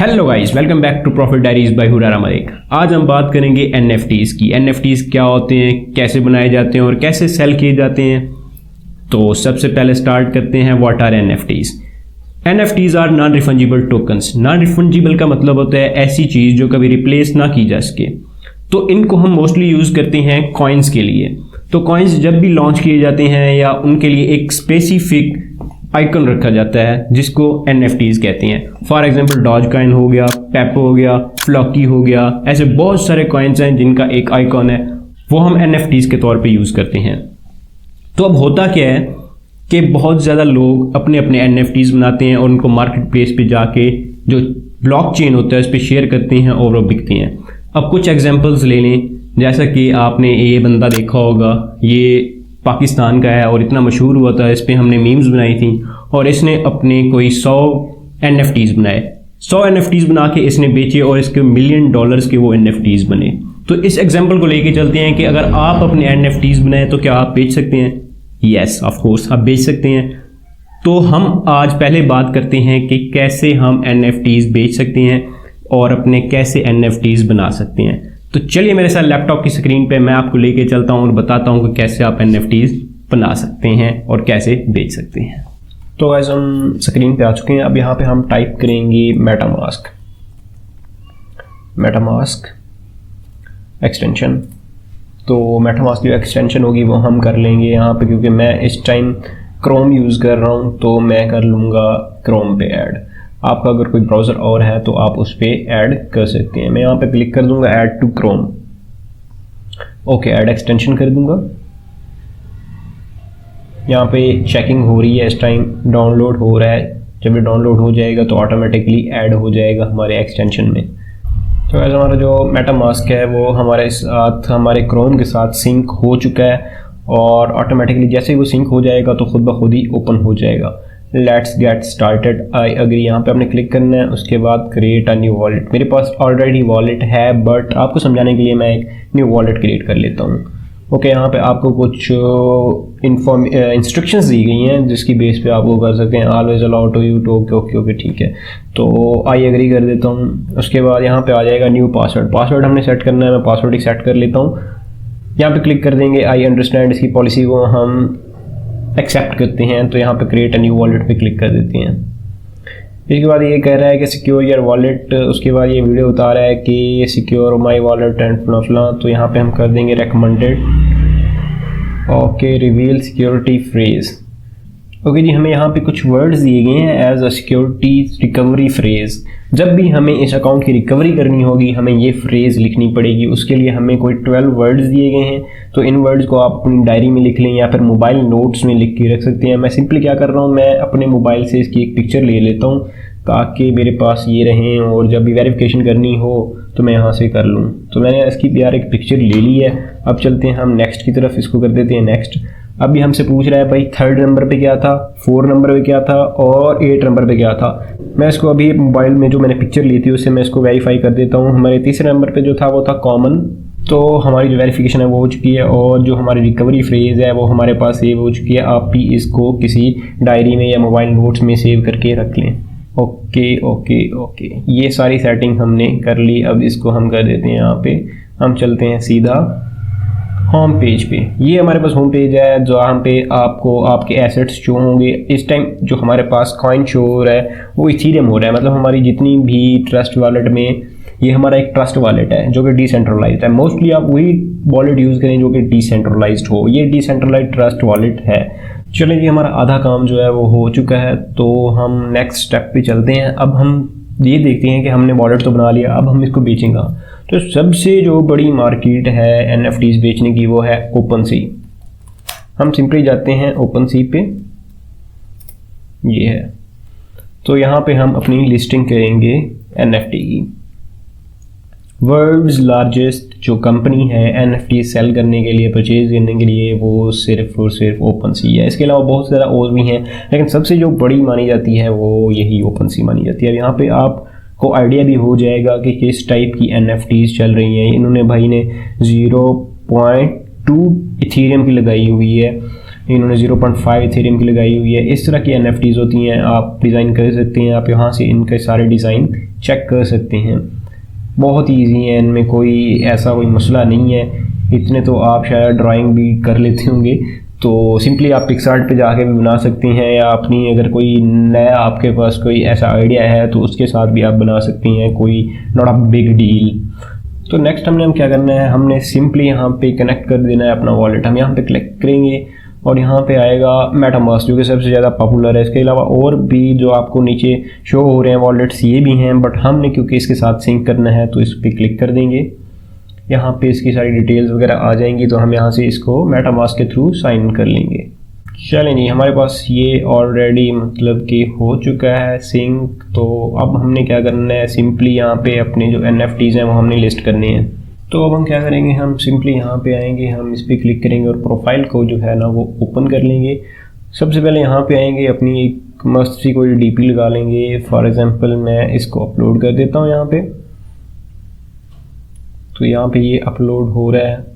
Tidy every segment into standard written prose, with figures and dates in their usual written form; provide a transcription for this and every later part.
Hello guys, welcome back to profit diaries by Huraira Malik. आज हम बात करेंगे एनएफटीज की। एनएफटीज क्या होते हैं, कैसे बनाए जाते हैं और कैसे सेल किए जाते हैं। तो सबसे पहले स्टार्ट करते हैं, what are NFTs. NFTs are non fungible tokens. Non fungible का मतलब होता है ऐसी चीज़ जो कभी रिप्लेस ना की जा सके। तो इनको हम मोस्टली यूज़ करते हैं कॉइन्स के लिए। तो कॉइन्स जब भी लॉन्च किए जाते हैं या उनके लिए एक स्पेसिफिक आइकन रखा जाता है जिसको एनएफटीज कहते हैं। फॉर एग्जांपल डॉज कॉइन हो गया, पेपो हो गया, फ्लॉकी हो गया, ऐसे बहुत सारे कॉइन्स हैं जिनका एक आइकन है, वो हम एनएफटीज के तौर पे यूज़ करते हैं। तो अब होता क्या है कि बहुत ज़्यादा लोग अपने अपने एनएफटीज बनाते हैं और उनको मार्केट प्लेस पे जाके जो ब्लॉकचेन होता है उस पर शेयर करते हैं और वो बिकते हैं। अब कुछ एग्जांपल्स ले लें, जैसा कि आपने ये बंदा देखा होगा, ये पाकिस्तान का है और इतना मशहूर हुआ था, इस पर हमने मीम्स बनाई थी और इसने अपने कोई 100 एनएफटीज बनाए। 100 एनएफटीज बना के इसने बेचे और इसके $1 मिलियन के वो एनएफटीज बने। तो इस एग्जांपल को लेके चलते हैं कि अगर आप अपने एनएफटीज बनाए तो क्या आप बेच सकते हैं? यस, ऑफ कोर्स आप बेच सकते हैं। तो हम आज पहले बात करते हैं कि कैसे हम एनएफटीज बेच सकते हैं और अपने कैसे एनएफटीज बना सकते हैं। तो चलिए मेरे साथ लैपटॉप की स्क्रीन पे मैं आपको लेके चलता हूँ और बताता हूँ कि कैसे आप एनएफटीज बना सकते हैं और कैसे बेच सकते हैं। तो गाइस, हम स्क्रीन पे आ चुके हैं। अब यहाँ पे हम टाइप करेंगे मेटामास्क एक्सटेंशन। तो मेटामास्क जो एक्सटेंशन होगी वो हम कर लेंगे यहाँ पे, क्योंकि मैं इस टाइम क्रोम यूज़ कर रहा हूँ तो मैं कर लूँगा क्रोम पे ऐड। आपका अगर कोई ब्राउज़र और है तो आप उस पर ऐड कर सकते हैं। मैं यहाँ पे क्लिक कर दूंगा add to Chrome. Okay, add extension कर दूंगा। यहाँ पे चेकिंग हो रही है, इस टाइम डाउनलोड हो रहा है। जब ये डाउनलोड हो जाएगा तो ऑटोमेटिकली ऐड हो जाएगा हमारे एक्सटेंशन में। तो ऐसा हमारा जो मेटामास्क है वो हमारे साथ, हमारे क्रोम के साथ सिंक हो चुका है और ऑटोमेटिकली जैसे ही वो सिंक हो जाएगा तो खुद ब खुद ही ओपन हो जाएगा। Let's get started, I agree. यहाँ पे आपने क्लिक करना है, उसके बाद क्रिएट अ न्यू वॉलेट। मेरे पास ऑलरेडी वॉलेट है, बट आपको समझाने के लिए मैं एक न्यू वॉलेट क्रिएट कर लेता हूँ। ओके, यहाँ पे आपको कुछ इंस्ट्रक्शंस दी गई हैं जिसकी बेस पे आप वो कर सकते हैं। Always allow to you to, okay ठीक है। तो आई एग्री कर देता हूँ। उसके बाद यहाँ पे आ जाएगा न्यू पासवर्ड हमने सेट करना है। मैं पासवर्ड ही सेट कर लेता हूँ। यहाँ पे क्लिक कर देंगे आई अंडरस्टैंड, इसकी पॉलिसी को हम एक्सेप्ट करते हैं। तो यहाँ पे क्रिएट अ न्यू वॉलेट पे क्लिक कर देते हैं। इसके बाद ये कह रहा है कि सिक्योर योर वॉलेट। उसके बाद ये वीडियो बता रहा है कि सिक्योर माय वॉलेट एंड फला। तो यहाँ पे हम कर देंगे recommended. Okay, reveal security phrase. Okay जी, हमें यहाँ पे कुछ वर्ड्स दिए गए हैं as a security recovery phrase. जब भी हमें इस अकाउंट की रिकवरी करनी होगी हमें ये फ्रेज लिखनी पड़ेगी। उसके लिए हमें कोई 12 वर्ड्स दिए गए हैं। तो इन वर्ड्स को आप अपनी डायरी में लिख लें या फिर मोबाइल नोट्स में लिख के रख सकते हैं। मैं सिंपली क्या कर रहा हूँ, मैं अपने मोबाइल से इसकी एक पिक्चर ले लेता हूँ ताकि मेरे पास ये रहें और जब भी वेरिफिकेशन करनी हो तो मैं यहाँ से कर लूँ। तो मैंने इसकी यार एक पिक्चर ले ली है। अब चलते हैं हम नेक्स्ट की तरफ, इसको कर देते हैं नेक्स्ट। अभी हमसे पूछ रहा है भाई 3rd नंबर पे क्या था, 4 नंबर पे क्या था और 8 नंबर पे क्या था। मैं इसको अभी मोबाइल में जो मैंने पिक्चर ली थी उससे मैं इसको वेरीफाई कर देता हूँ। हमारे 3रे नंबर पे जो था वो था कॉमन। तो हमारी जो वेरिफिकेशन है वो हो चुकी है और जो हमारी रिकवरी फ्रेज है वो हमारे पास सेव हो चुकी है। आप भी इसको किसी डायरी में या मोबाइल नोट्स में सेव करके रख लें। ओके ओके ओके, ये सारी सेटिंग हमने कर ली। अब इसको हम कर देते हैं यहाँ पे, हम चलते हैं सीधा होम पेज पे। ये हमारे पास होम पेज है जहाँ पे आपको आपके एसेट्स शो होंगे। इस टाइम जो हमारे पास कॉइन शो हो रहा है वो इथीरियम हो रहा है, मतलब हमारी जितनी भी ट्रस्ट वॉलेट में, ये हमारा एक ट्रस्ट वॉलेट है जो कि डिसेंट्रलाइज्ड है। मोस्टली आप वही वॉलेट यूज़ करें जो कि डिसेंट्रलाइज्ड हो। ये डिसेंट्रलाइज्ड ट्रस्ट वॉलेट है। चलिए जी, हमारा आधा काम जो है वो हो चुका है। तो हम नेक्स्ट स्टेप पे चलते हैं। अब हम ये देखते हैं कि हमने वॉलेट तो बना लिया, अब हम इसको बेचेंगे। तो सबसे जो बड़ी मार्केट है एनएफटीज बेचने की वो है ओपनसी। हम सिंपली जाते हैं ओपनसी पे, ये है। तो यहाँ पे हम अपनी लिस्टिंग करेंगे एनएफटी की। वर्ल्ड्स लार्जेस्ट जो कंपनी है एनएफटी सेल करने के लिए, परचेज करने के लिए, वो सिर्फ और सिर्फ ओपनसी है। इसके अलावा बहुत ज़्यादा और भी हैं, लेकिन सबसे जो बड़ी मानी जाती है वो यही ओपनसी मानी जाती है। अब यहाँ पे आपको आइडिया भी हो जाएगा कि किस टाइप की एनएफटीज चल रही हैं। इन्होंने भाई ने 0.2 इथेरियम की लगाई हुई है, इन्होंने 0.5 इथेरियम की लगाई हुई है। इस तरह की एनएफटीज होती हैं, आप डिज़ाइन कर सकते हैं। आप यहाँ से इनके सारे डिज़ाइन चेक कर सकते हैं। बहुत ईजी है, इनमें कोई ऐसा कोई मसला नहीं है। इतने तो आप शायद ड्राइंग भी कर लेते होंगे, तो सिंपली आप पिक्सआर्ट पे जाके भी बना सकते हैं, या अपनी अगर कोई नया आपके पास कोई ऐसा आइडिया है तो उसके साथ भी आप बना सकते हैं, कोई नॉट अ बिग डील। तो नेक्स्ट हम क्या करना है, हमने सिंपली यहाँ पे कनेक्ट कर देना है अपना वॉलेट। हम यहाँ पे क्लिक करेंगे और यहाँ पे आएगा मेटामास्क जो कि सबसे ज़्यादा पॉपुलर है। इसके अलावा और भी जो आपको नीचे शो हो रहे हैं वॉलेट्स ये भी हैं, बट हमने क्योंकि इसके साथ सिंक करना है तो इस पर क्लिक कर देंगे। यहाँ पे इसकी सारी डिटेल्स वगैरह आ जाएंगी, तो हम यहाँ से इसको मेटामास्क के थ्रू साइन कर लेंगे। चलें जी, हमारे पास ये ऑलरेडी मतलब कि हो चुका है सिंक। तो अब हमने क्या करना है, सिंपली यहाँ पे अपने जो NFTs हैं वो हमने लिस्ट करने हैं। तो अब हम क्या करेंगे, हम सिंपली यहाँ पे आएंगे, हम इस पर क्लिक करेंगे और प्रोफाइल को जो है ना वो ओपन कर लेंगे। सबसे पहले यहाँ पे आएंगे, अपनी एक मस्त सी कोई DP लगा लेंगे। फॉर एग्जांपल मैं इसको अपलोड कर देता हूँ यहाँ पे। तो यहाँ पे ये अपलोड हो रहा है,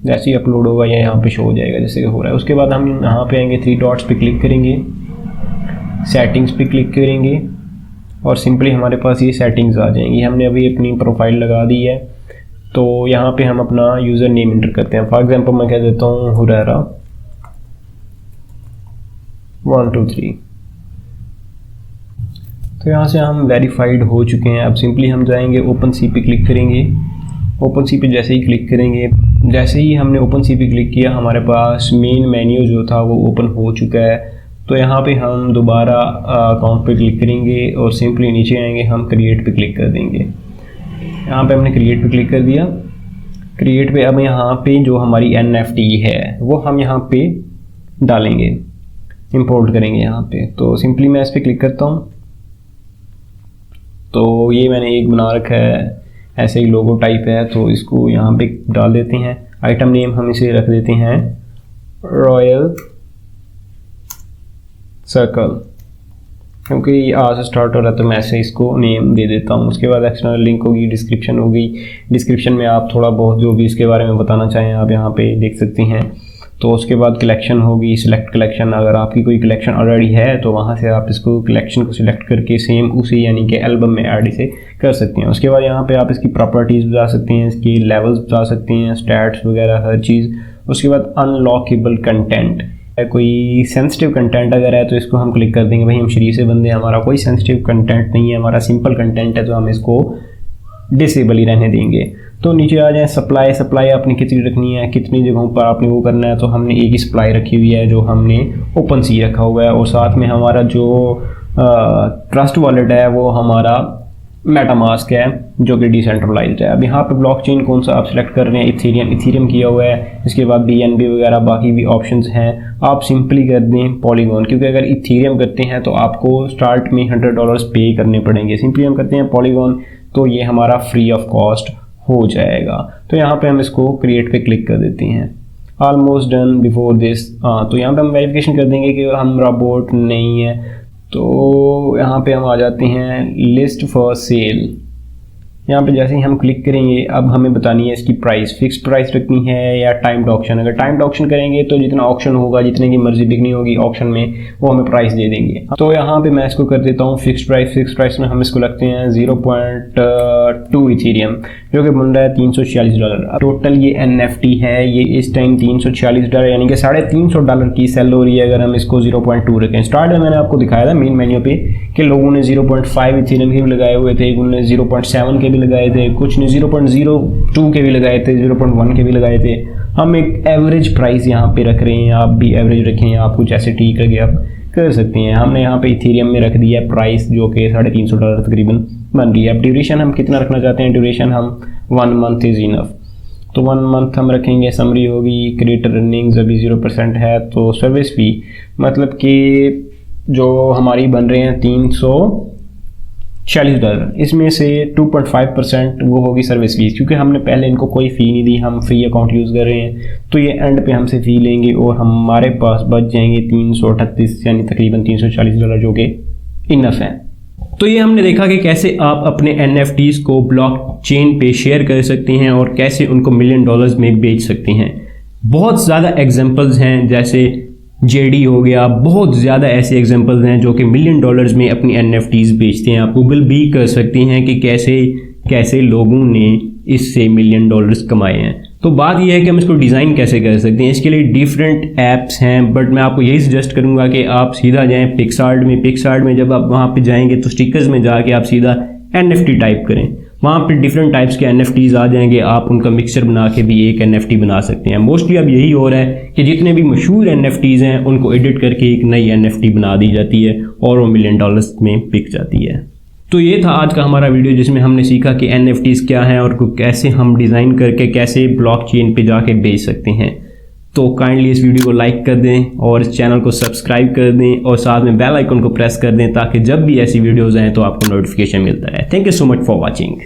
जैसे ही अपलोड होगा ये यहाँ पे शो हो जाएगा जैसे कि हो रहा है। उसके बाद हम यहाँ पे आएंगे, 3 डॉट्स पे क्लिक करेंगे, सेटिंग्स पे क्लिक करेंगे और सिंपली हमारे पास ये सेटिंग्स आ जाएंगी। हमने अभी अपनी प्रोफाइल लगा दी है, तो यहाँ पे हम अपना यूज़र नेम इंटर करते हैं। फॉर एग्जांपल मैं कह देता हूँ हुरैरा 1 2 3। तो यहाँ से हम वेरीफाइड हो चुके हैं। अब सिंपली हम जाएंगे ओपन सी पे क्लिक करेंगे। ओपन सी पे जैसे ही क्लिक करेंगे, जैसे ही हमने ओपन सी पे क्लिक किया हमारे पास मेन मेन्यू जो था वो ओपन हो चुका है। तो यहाँ पे हम दोबारा अकाउंट पे क्लिक करेंगे और सिंपली नीचे आएंगे, हम क्रिएट पे क्लिक कर देंगे। यहाँ पे हमने क्रिएट पे क्लिक कर दिया। क्रिएट पे अब यहाँ पे जो हमारी NFT है वो हम यहाँ पे डालेंगे, इंपोर्ट करेंगे यहाँ पे। तो सिंपली मैं इस पर क्लिक करता हूँ, तो ये मैंने एक बना रखा है, ऐसे ही लोगो टाइप है, तो इसको यहाँ पे डाल देते हैं। आइटम नेम हम इसे रख देते हैं रॉयल सर्कल, क्योंकि आज से स्टार्ट हो रहा है तो मैं ऐसे इसको नेम दे देता हूँ। उसके बाद एक्सटर्नल लिंक होगी, डिस्क्रिप्शन होगी। डिस्क्रिप्शन में आप थोड़ा बहुत जो भी इसके बारे में बताना चाहें आप यहाँ पे देख सकते हैं। तो उसके बाद कलेक्शन होगी, सिलेक्ट कलेक्शन। अगर आपकी कोई कलेक्शन ऑलरेडी है तो वहाँ से आप इसको कलेक्शन को सिलेक्ट करके सेम उसी यानी कि एल्बम में ऐड इसे कर सकते हैं। उसके बाद यहाँ पे आप इसकी प्रॉपर्टीज़ बता सकते हैं, इसकी लेवल्स बता सकते हैं, स्टैट्स वगैरह हर चीज़। उसके बाद अनलॉकेबल कंटेंट, कोई सेंसिटिव कंटेंट अगर है तो इसको हम क्लिक कर देंगे। भाई हम शरीफ से बंदे, हमारा कोई सेंसिटिव कंटेंट नहीं है, हमारा सिंपल कंटेंट है, तो हम इसको डिसेबल ही रहने देंगे। तो नीचे आ जाए सप्लाई आपने कितनी रखनी है, कितनी जगहों पर आपने वो करना है। तो हमने एक ही सप्लाई रखी हुई है जो हमने ओपन सी रखा हुआ है, और साथ में हमारा जो ट्रस्ट वॉलेट है वो हमारा मेटामास्क है जो कि डिसेंट्रलाइज्ड है। अब यहाँ पे ब्लॉकचेन कौन सा आप सिलेक्ट कर रहे हैं, इथेरियम किया हुआ है। इसके बाद BNB वगैरह बाकी भी ऑप्शंस हैं, आप सिंपली कर दें पॉलीगॉन, क्योंकि अगर इथेरियम करते हैं तो आपको स्टार्ट में $100 पे करने पड़ेंगे। सिंपली हम करते हैं पॉलीगॉन, तो ये हमारा फ्री ऑफ कॉस्ट हो जाएगा। तो यहाँ पे हम इसको क्रिएट पे क्लिक कर देते हैं। Almost done before this. तो यहाँ पे हम वेरिफिकेशन कर देंगे कि हमारा बोट नहीं है। तो यहाँ पे हम आ जाते हैं लिस्ट फॉर सेल। यहाँ पे जैसे ही हम क्लिक करेंगे, अब हमें बतानी है इसकी प्राइस, फिक्स प्राइस रखनी है या टाइम्ड ऑक्शन। अगर टाइम्ड ऑक्शन करेंगे तो जितना ऑक्शन होगा, जितने की मर्जी बिकनी होगी ऑक्शन में, वो हमें प्राइस दे देंगे। तो यहाँ पे मैं इसको कर देता हूँ फिक्स प्राइस। फिक्स प्राइस में हम इसको लगते हैं 0.2 इथेरियम, जो कि बन रहा है $346। टोटल ये NFT है, ये इस टाइम $346 यानी कि $350 की सेल हो रही है अगर हम इसको 0.2 रखें। स्टार्ट में मैंने आपको दिखाया था मेन मेन्यू पे कि लोगों ने 0.5 इथेरियम के भी लगाए हुए थे, उन्होंने 0.7 के भी लगाए थे, कुछ ने 0.02 के भी लगाए थे, 0.1 के भी लगाए थे। हम एक एवरेज प्राइस यहाँ पे रख रहे हैं, आप भी एवरेज रखें, आपको जैसे ठीक लगे आप कर सकते हैं। हमने यहाँ पे इथेरियम में रख दिया प्राइस जो कि $350 तकरीबन बन रही है। अब ड्यूरेशन हम कितना रखना चाहते हैं, ड्यूरेशन हम 1 मंथ इज़ इनफ, तो 1 मंथ हम रखेंगे। समरी होगी, क्रिएटर रनिंग्स अभी 0% है। तो सर्विस फी मतलब कि जो हमारी बन रहे हैं $346, इसमें से 2.5% वो होगी सर्विस फीस, क्योंकि हमने पहले इनको कोई फ़ी नहीं दी, हम फ्री अकाउंट यूज़ कर रहे हैं। तो ये एंड पे हमसे फ़ी लेंगे और हमारे पास बच जाएंगे 338 यानी तकरीबन $340 जो कि इनफ है। तो ये हमने देखा कि कैसे आप अपने NFTs को ब्लॉकचेन पे शेयर कर सकते हैं और कैसे उनको $1 मिलियन में बेच सकते हैं। बहुत ज़्यादा एग्जांपल्स हैं, जैसे JD हो गया, बहुत ज़्यादा ऐसे एग्जांपल्स हैं जो कि $1 मिलियन में अपनी NFTs बेचते हैं। आप गूगल भी कर सकते हैं कि कैसे कैसे लोगों ने इससे $1 मिलियन कमाए हैं। तो बात यह है कि हम इसको डिज़ाइन कैसे कर सकते हैं। इसके लिए डिफरेंट ऐप्स हैं, बट मैं आपको यही सजेस्ट करूंगा कि आप सीधा जाएं पिक्सआर्ट में। पिक्सआर्ट में जब आप वहां पे जाएंगे तो स्टिकर्स में जाके आप सीधा NFT टाइप करें, वहाँ पे डिफरेंट टाइप्स के NFTs आ जाएंगे। आप उनका मिक्सचर बना के भी एक NFT बना सकते हैं। मोस्टली अब यही हो रहा है कि जितने भी मशहूर NFTs हैं उनको एडिट करके एक नई NFT बना दी जाती है और वो $1 मिलियन में बिक जाती है। तो ये था आज का हमारा वीडियो जिसमें हमने सीखा कि NFTs क्या हैं और कैसे हम डिज़ाइन करके कैसे ब्लॉकचेन पे जाके बेच सकते हैं। तो काइंडली इस वीडियो को लाइक कर दें और इस चैनल को सब्सक्राइब कर दें और साथ में बेल आइकन को प्रेस कर दें ताकि जब भी ऐसी वीडियोज़ आएँ तो आपको नोटिफिकेशन मिलता है। Thank you so much for watching.